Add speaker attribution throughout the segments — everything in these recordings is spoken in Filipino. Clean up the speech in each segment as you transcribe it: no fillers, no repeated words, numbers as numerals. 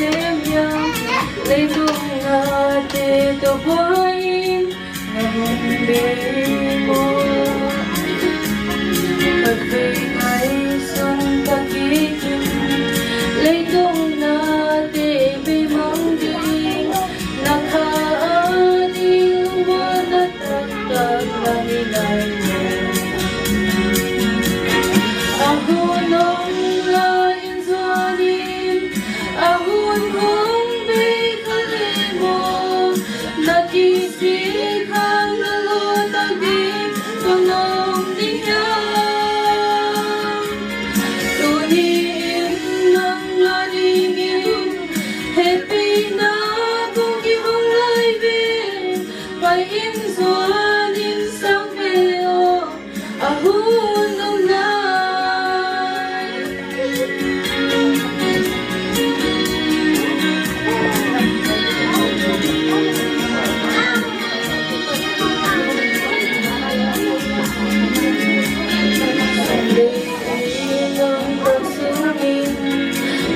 Speaker 1: semyang Leitong ate tubuhayin na hindi mo Pagpingay sang pagiging Leitong nate bimangding Nakaating wanatagtag na nilay mo Ahon ang lain zanin Ahon kong bikali mo Nakisik ang lalotagin Tunong dihang Tuniin ng lalingin Happy na kung gihong laibin Painsuanin sang peo Ahon ang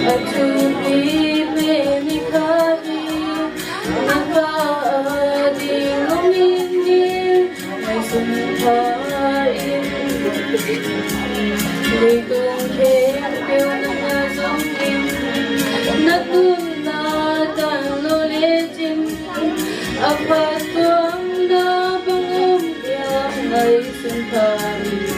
Speaker 1: at tubig minikahin Nakaading lumingin May sumpain Litong kempyo na nazongin Natunatan lulitin Apat ko ang napangumpya May sumpain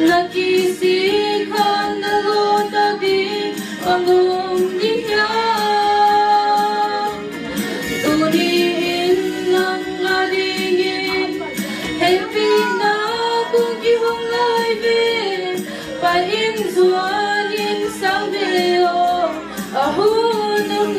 Speaker 1: Nakisik ang nalotagin Pangong dihang Tuniin ng alingin Happy na kung gihong laibin Painsuanin sang beo Ahon ang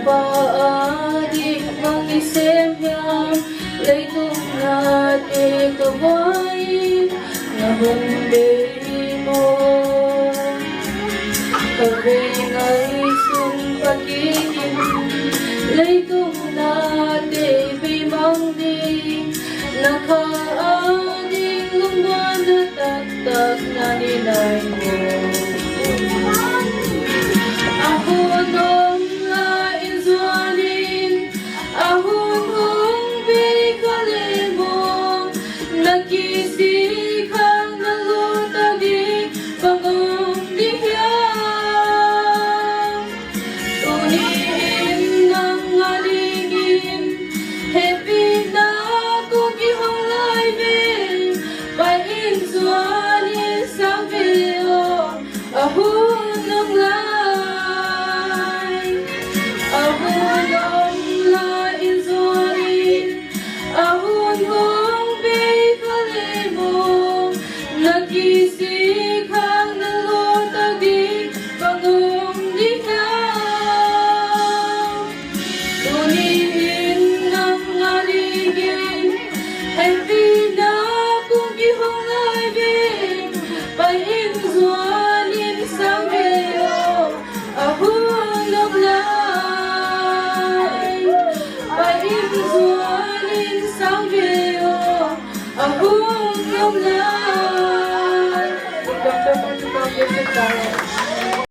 Speaker 1: Paadik mag-isemyang Leitong nate kawain Na hindi mo Kabingay sung pagiging Leitong nate bimangding Nakaaning lungwan na taktag na nilay mo Ako nung Ahon kong bikali mo Nakisik ang nalutagin Pangong dihang Tuniin ng alingin Happy na kung gihong laibin Painsuanin sang peo Ahon ng lay Ahon ng Ahon kong bikali mo Nakisik ang nalotagin Pangong dihang Tuniin ng alingin Happy na kung gihong laibin Painsuanin sang beo Ahon ang lay Painsuanin sang beo Ahon ang lay